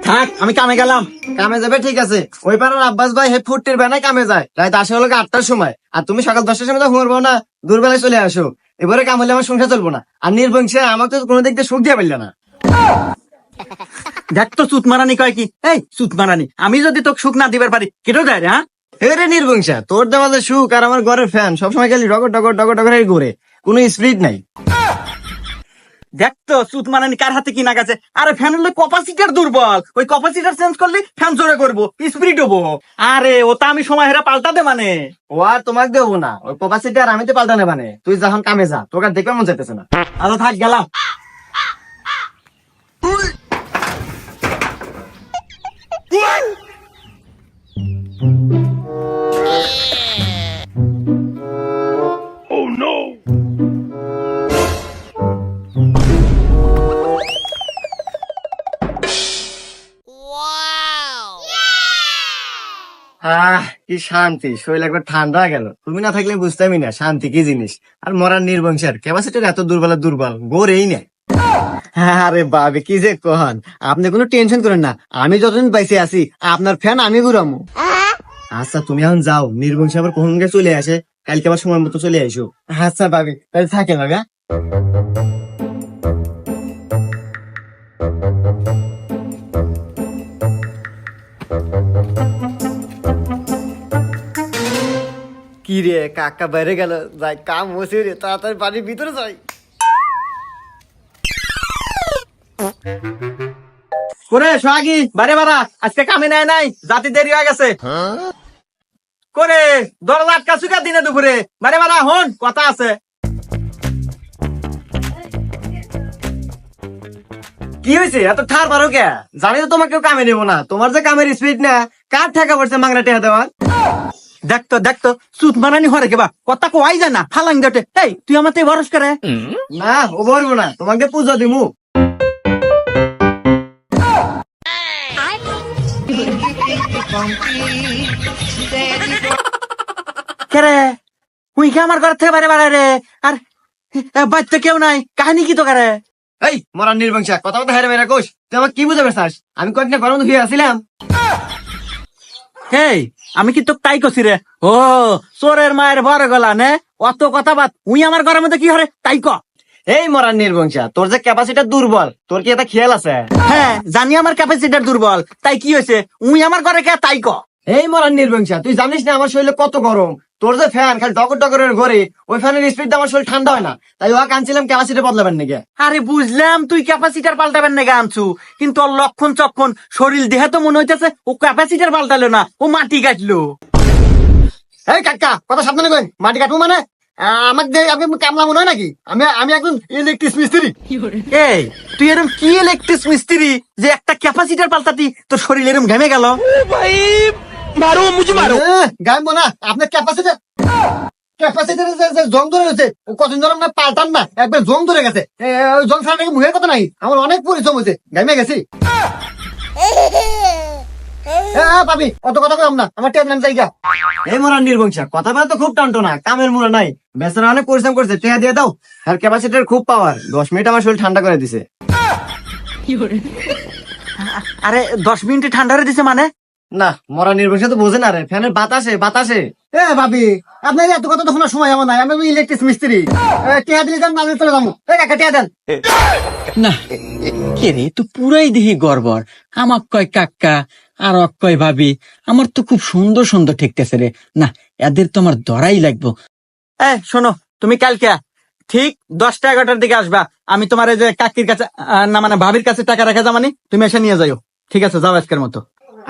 থাক, আমি কামে গেলাম। কামে যাবে ঠিক আছে, ওই পাড়ার আব্বাস ভাই হে ফুটির বেলায় কামে যায়, রাত আসে হলো 8টার সময়, আর তুমি সকাল 10টার সময় তো ঘুমাবো না, দুর্বেলায় চলে আসো। এবারে কাম হলে আমার সংসার চলবো না, আর নির্বংশে আমাকে তো কোনো দিক দিয়ে সুখ দিয়ে পারলে না। দেখ তো সুত মারানি কয় কি, এই সুত মারানি, আমি যদি তোকে সুখ না দিবার পারি কেটে যায় রে, হ্যাঁ? রে নির্বংশা, তোর দেওয়া যে সুখ আর আমার ঘরের ফ্যান সবসময় খালি ডগর ডগর ডগর ডগর ঘুরে, কোনো স্পিড নাই। দেখ তো সুত মারানি কার হাতে কি না গেছে। আরে ফ্যান হলে ক্যাপাসিটার দুর্বল, ওই ক্যাপাসিটার চেঞ্জ করলে ফ্যান জোরে করবো, স্পিড হবো। আরে ওটা আমি সময় হেরা পাল্টা দে মানে। ও আর তোমাকে দেবো না, ওই ক্যাপাসিটি আর আমি তো পাল্টানে মানে, তুই যখন কামে যা, তোকে আর দেখবে মন চাইতেছে না। আচ্ছা থাক, গেলাম। কি শান্তি, শরীর একবার ঠান্ডা গেল। তুমি না থাকলে বুঝতামই না শান্তি কি জিনিস। আর মরার নির্বংশের ক্যাপাসিটির এত দুর্বল দুর্বল গড়েই নেই। আরে বাবে কি যে কহন, আপনি কোনো টেনশন করেন না, আমি যতদিন বাইসে আছি আপনার ফ্যান আমি ঘুরামু। আচ্ছা তুমি এখন যাও, নির্বংশ আবার কখন চলে আসে, কালকে আবার সময় মতো চলে আইসো। আচ্ছা ভাবি, তাহলে থাকে ভাবি। কি রে কাকা বাইরে গেল, যাই কাম হচ্ছে রে, তাড়াতাড়ি বাড়ির ভিতরে যাই। করে সোহাগী বারে বারা, আজকে কামে নেয় নাই, জাতি দেরি হয়ে গেছে। করে দরজা আটকা চুকা দিনে দুপুরে, বারে বারা হন কথা আছে। কি হয়েছে এত ঠার পারো কে? জানি তো তোমাকে কেউ কামে নেবো না, তোমার যে কামের স্পিড না, কার ঠেকা পড়ছে মাংরা টেহা দেওয়ার। দেখতো সুত মারানি হরে কেবা কথা কোয়াই যায় না, ফালাং দেটে। এই তুই আমার তো ভরস করে না ও বলবো না, তোমাকে পুজো দিমু। কেরে তুই কি আমার ঘর থেকে বারে বারে রে? আর বাচ্চা কেউ নাই, কাহিনী কি তো করে? এই মরার নির্বংশা, কথা কথা হেরে মেরা কোষ, তুই আমার কি বুঝাবে চাস? আমি কয়েকটা গরম ধুয়ে আসছিলাম। এই আমি কি তো তাই কছি রে? ও চোরের মায়ের বড় গলা নে, অত কথা বাদ, উই আমার ঘরের মধ্যে কি হরে তাই ক। এই মরার নির্বংশা, তোর যে ক্যাপাসিটি দুর্বল, তোর কি এটা খেয়াল আছে? হ্যাঁ জানি আমার ক্যাপাসিটার দুর্বল, তাই কি হয়েছে? উই আমার ঘরে কে তাই ক। এই মরার নির্বংশা, তুই জানিস না আমার শরীরে কত গরম? তোর যে ফ্যান খালি ডকর ডকরের ঘরে, ওই ফ্যানের স্পিড আমার শরীর ঠান্ডা হয় না, তাই ওয়া কানছিলাম ক্যাপাসিটি বদলাবেন নাকি। আরে বুঝলাম তুই ক্যাপাসিটার পাল্টাবেন না আনছু, কিন্তু ওর লক্ষণ চক্ষণ শরীর দেহে তো মনে হইতেছে ও ক্যাপাসিটার পাল্টালো না, ও মাটি কাটলো। এই কাকা কথা সাবধানে কই, মাটি কাটবো মানে? আমাকে দিয়ে আপনি কামলা মনে হয় নাকি? আমি আমি একজন ইলেকট্রিক মিস্ত্রি। এই তুই এরম কি ইলেকট্রিক মিস্ত্রি যে একটা ক্যাপাসিটার পাল্টাতি তোর শরীর এরম ঘেমে গেল? গাইবো না আপনার ক্যাপাসিটি, ক্যাপাসিটি জং ধরে গেছে, কতদিন ধরে আমরা পাল্টান না, একবার জং ধরে গেছে। ওই জং ছাড়া নাকি মুখের কথা নাই, আমার অনেক পরিশ্রম হয়েছে, গাইমে গেছি। পাবি অত কথা কম না, আমার টেন নাম জায়গা। এই মরার নির্বংশা, কথা বলা তো খুব টানটো না, কামের মুড়া নাই, বেচারা অনেক পরিশ্রম করছে, টেহা দিয়ে দাও। আর ক্যাপাসিটির খুব পাওয়ার, 10 মিনিট আমার শরীর ঠান্ডা করে দিছে। আরে 10 মিনিটে ঠান্ডা হয়ে দিছে মানে? না মরা নির্বংশা তো বোঝে না রে, ফ্যানের বাতাসে বাতাসে। ভাবি আপনার এত কথা তো শোনার সময় আমার নাই, আমি ইলেকট্রিক মিস্ত্রি। টেহা দিলে যান, নালে চলে যাবো। কাকা টেহা দেন না। কে রে তুই পুরাই দিহি গড়বড়, আমাক কয় কাকা আর অক কয় ভাবি, আমার তো খুব সুন্দর সুন্দর ঠেকতেছে রে। না এদের তো আমার ধরাই লাগবো। শোনো, তুমি কালকে ঠিক 10টা 11টার দিকে আসবা, আমি তোমার এই যে কাকির কাছে না মানে ভাবির কাছে টাকা রাখা জামানি, তুমি এসে নিয়ে যাও। ঠিক আছে যাও আজকের মতো।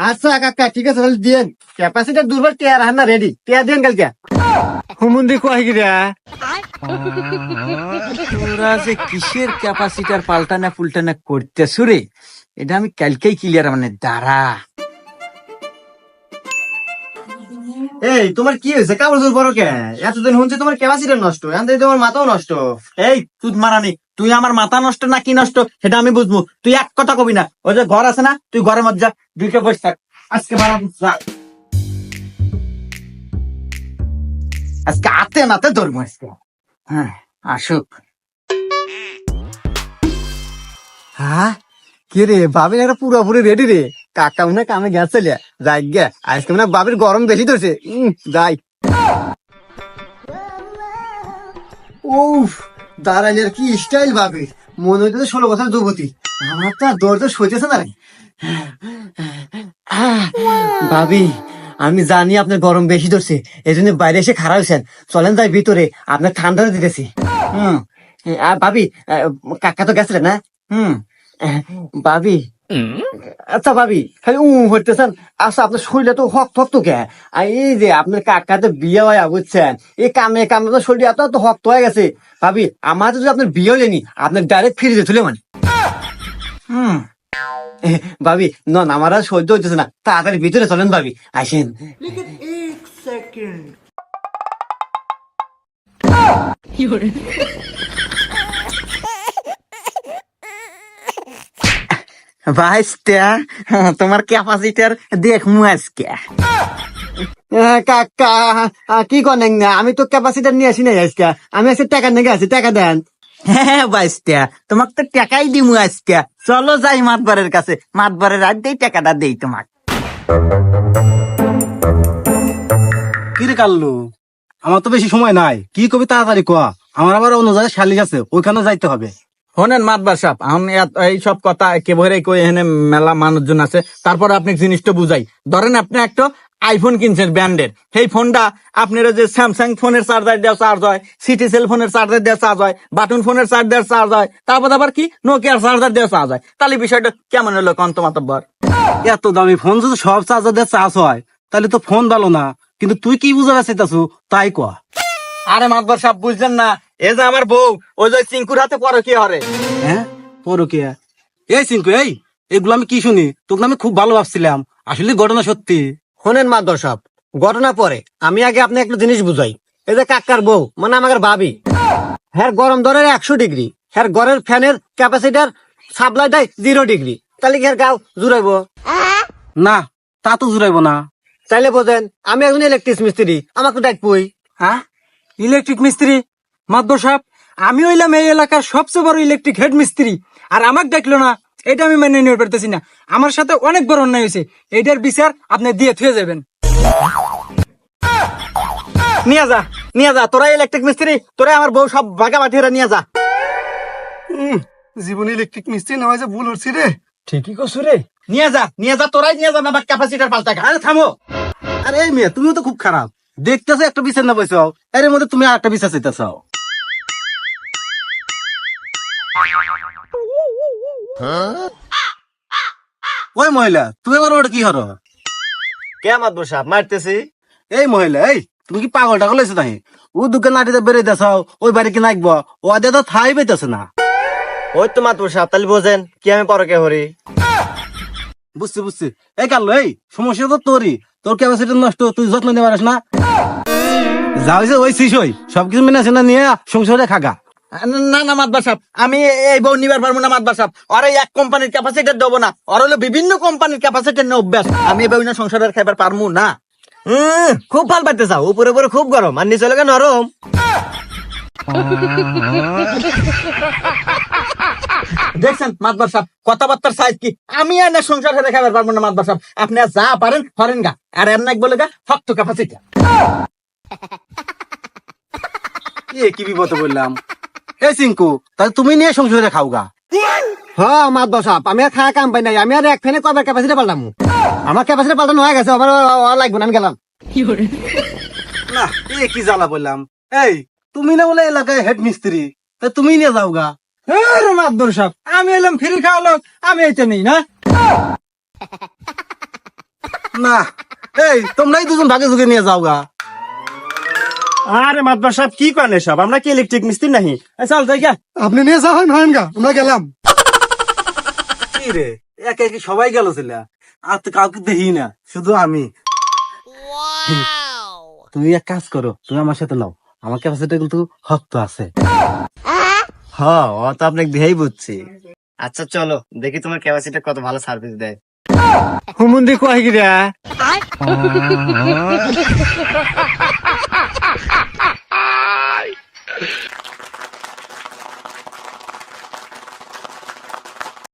আচ্ছা কাকা ঠিক আছে, তাহলে দিয়েন। ক্যাপাসিটার দুর্বল, টেহা রাখেন না রেডি, টেহা দিয়েন কালকে। হুমুন্দি কয় গিরা তোরা যে কিসের ক্যাপাসিটার পাল্টানা ফুলটানা করতেছ রে, এটা আমি কালকেই ক্লিয়ার মানে দাঁড়া। এই তোমার কি হয়েছে, কাপড় চোর বড় কে? এতদিন শুনছি তোমার ক্যাপাসিটার নষ্ট, এখন থেকে তোমার মাথাও নষ্ট। এই তুই মারানি, তুই আমার মাথা নষ্ট না কি নষ্ট সেটা আমি বুঝবো, তুই এক কথা কবি না। ওই যে ঘর আছে না, তুই ঘরের মধ্যে যা, দুইটা বসে থাক। আজকে মারানি আজকে আতে নাতে ধরবো আজকে। হ্যাঁ আসুক। হ্যাঁ কে রে ভাবির একটা পুরোপুরি রেডি রে, কাকা মনে হয় কামে গেছে লে, যাই গে আজকে মনে হয় ভাবির গরম বেশি ধরছে, যাই। উফ, দাঁড়াইলে কি স্টাইল ভাবি, মনে হইতেছে 16 বছর যুবতী। আমার তো আর দৌড় সইতেছে না রে। ভাবি, আমি জানি আপনার গরম বেশি ধরছে, এই জন্য বাইরে এসে খারাপ হয়েছেন, চলেন যাই ভিতরে, আপনার ঠান্ডা দিতেছি। ভাবি, কাকা তো গেছিলেন না? ভাবি, আচ্ছা ভাবি, খালি হইতেছেন। আচ্ছা, আপনার শরীরে তো হক থক তো কে, আর এই যে আপনার কাকা তো বিয়ে হয় বুঝছেন, এই কামে কামে তো শরীর এত তো হক হয়ে গেছে। ভাবি, আমার যদি আপনার বিয়ে হয়নি, আপনার ডাইরেক্ট ফিরে যেতে মানে। ভাবি, নন আমার আর সহ্য হইতেছে না, তাড়াতাড়ি ভিতরে চলেন ভাবি, আসেন। ভাইস্তা, তোমার ক্যাপাসিটার দেখমু আজকে। কাকা, কি করেন না, আমি তো ক্যাপাসিটার নিয়ে আসি নাই আজকে, আমি আজকে টাকা নিয়ে আছি, টাকা দেন। হ্যাঁ ভাইস্তা, তোমাকে তো টাকাই দিমু আজকে, চলো যাই মাতবারের কাছে, মাতবারের রাত দেই টাকাটা দেই তোমাক। কিরে কাল্লু, আমার তো বেশি সময় নাই, কি কবি তাড়াতাড়ি কোয়া, আমার আবার অন্য জায়গায় শালিক আছে, ওইখানে যাইতে হবে। শোনেন মাতবার সাহেব, এই সব কথা একেবারে কই, এখানে মেলা মানুষজন আছে, তারপর আপনি জিনিসটা বুঝাই। ধরেন আপনি একটা আইফোন কিনছেন ব্র্যান্ডের, সেই ফোনটা আপনার যে স্যামসাং ফোনের চার্জার দেওয়া চার্জ হয়, সিটি সেল ফোনের চার্জার দেওয়া চার্জ হয়, বাটন ফোনের চার্জ দেওয়া চার্জ হয়, তারপর আবার কি নোকিয়ার চার্জার দেওয়া চার্জ হয়, তাহলে বিষয়টা কেমন হলো কন্ত মাতব্বর? এত দামি ফোন যদি সব চার্জার দিয়ে চার্জ হয়, তাহলে তো ফোন ভালো না, কিন্তু তুই কি বুঝাবে চাইতাছু তাই কোয়া। আরে মাতবার সাহেব বুঝলেন না, এই যে আমার বউ, ওই যে চিঙ্কুর হাতে পরে কি হরে। হ্যাঁ, পরকিয়া? এই সিংকু, এইগুলো আমি কি শুনি, তোকে আমি খুব ভালো ভাবছিলাম, আসলে ঘটনা সত্যি। শোনেন মাদর সাহেব, ঘটনা পরে, আমি আগে আপনি একটা জিনিস বুঝাই। এই যে কাকার বউ মানে আমার ভাবি, হ্যাঁ গরম ধরে 100 ডিগ্রি, হ্যাঁ ঘরের ফ্যানের ক্যাপাসিটার সাপ্লাই দেয় 0 ডিগ্রি, তাহলে কি গাও জুড়াইবো? না, তা তো জুড়াইব না। চাইলে বোঝেন, আমি একজন ইলেকট্রিক মিস্ত্রি, আমাকে ডাকবই। হ্যাঁ, ইলেকট্রিক মিস্ত্রি? মাতবর সাহেব, আমি হইলাম এই এলাকার সবচেয়ে বড় ইলেকট্রিক হেড মিস্ত্রি, আর আমাকে ডাকলো না, এটা আমি মেনে নিতে পারতেছি না। আমার সাথে অনেক বড় অন্যায় হয়েছে, এইটার বিচার আপনি দিয়ে থুয়ে যাবেন। নিয়ে যা, নিয়ে যা, তোরা ইলেকট্রিক মিস্ত্রি, তোরা আমার বউ সব ভাগাভাগি নিয়ে যা। জীবনে ইলেকট্রিক মিস্ত্রি না হয়েছে ভুল হচ্ছে রে। ঠিকই কছু রে, নিয়ে যা, নিয়ে যা, তোরাই নিয়ে যা, আমার ক্যাপাসিটার পাল্টা। আরে থামো, আরে এই মেয়ে, তুমিও তো খুব খারাপ, দেখতেছো একটা বিচার না বসে, এর মধ্যে তুমি আর একটা বিচার চাইতেছ। ওই মহিলা, তুমি আমার ওটা কি হরো? কে মাদর সাহেব মারতেছি? এই মহিলা, তুমি কি পাগল টাগল হয়েছো তাই? ও দোকান নাটিতে বেড়ে দেছ, ওই বাড়ি কি নাকবো, ও আদে তো থাই পেতেছে না। ওই তো মাদর সাহেব, তাহলে বোঝেন কি আমি পরকে হরি। বুঝছি বুঝছি, এই কাল্লো, সমস্যা তো তোরই, তোর ক্যাপাসিটি নষ্ট, তুই যত্ন নিতে পারিস না। যা হয়েছে ওই শিশ হই, সবকিছু মেনে না নিয়ে সংসারে খাগা। না না মাতবার সাহেব, আমি এই বউ নিবার পারবো না মাতবার সাহেব, আর এই এক কোম্পানির ক্যাপাসিটার দেবো না, আর হলো বিভিন্ন কোম্পানির ক্যাপাসিটার নিয়ে অভ্যাস, আমি এই বউ না সংসারের খাইবার পারবো না। খুব ভাল পাইতে চাও, উপরে উপরে খুব গরম আর নিচে লাগে নরম। দেখছেন মাতবার সাহেব, কথাবার্তার সাইজ কি, আমি আর না সংসার হেরে খাইবার পারবো না মাতবার সাহেব, আপনি আর যা পারেন করেন গা, আর এর নাক বলে গা শক্ত ক্যাপাসিটার। কি বিপদে বললাম। এই সিংকু, তাহলে তুমি নিয়ে সংসারে খাও গা। হ্যাঁ মাদর সাহেব, আমি আর খাওয়া কাম পাই নাই, আমি আর এক ফ্যানে কবার ক্যাপাসিটি পাল্টাম, আমার ক্যাপাসিটি পাল্টানো হয়ে গেছে, আমার লাগবে না, আমি গেলাম। না, কি জ্বালা বললাম। এই তুমি না বলে এলাকায় হেড মিস্ত্রি, তাই তুমি নিয়ে যাও গা। মাতবার সাহেব, আমি এলাম ফ্রি খাওয়া লোক, আমি এইটা নেই না। না, তোমরাই দুজন ভাগে যুগে নিয়ে যাও গা। আরে মাদর সাহেব কি করেন সব, আমরা কি ইলেকট্রিক মিস্ত্রি নাহি? চল যাই গা, আপনি নিয়ে যাওয়া হয় গা, আমরা গেলাম। কি রে, একে একে সবাই গেল ছিল, আর তো কাউকে দেখি না, শুধু আমি। তুমি এক কাজ করো, তুমি আমার সাথে নাও, আমার ক্যাপাসিটি কিন্তু শক্ত আছে। হ্যাঁ, ও তো আপনাকে দেখাই বুঝছি। আচ্ছা চলো দেখি তোমার ক্যাপাসিটি কত ভালো সার্ভিস দেয়। হুমুন্দি কয় গিরা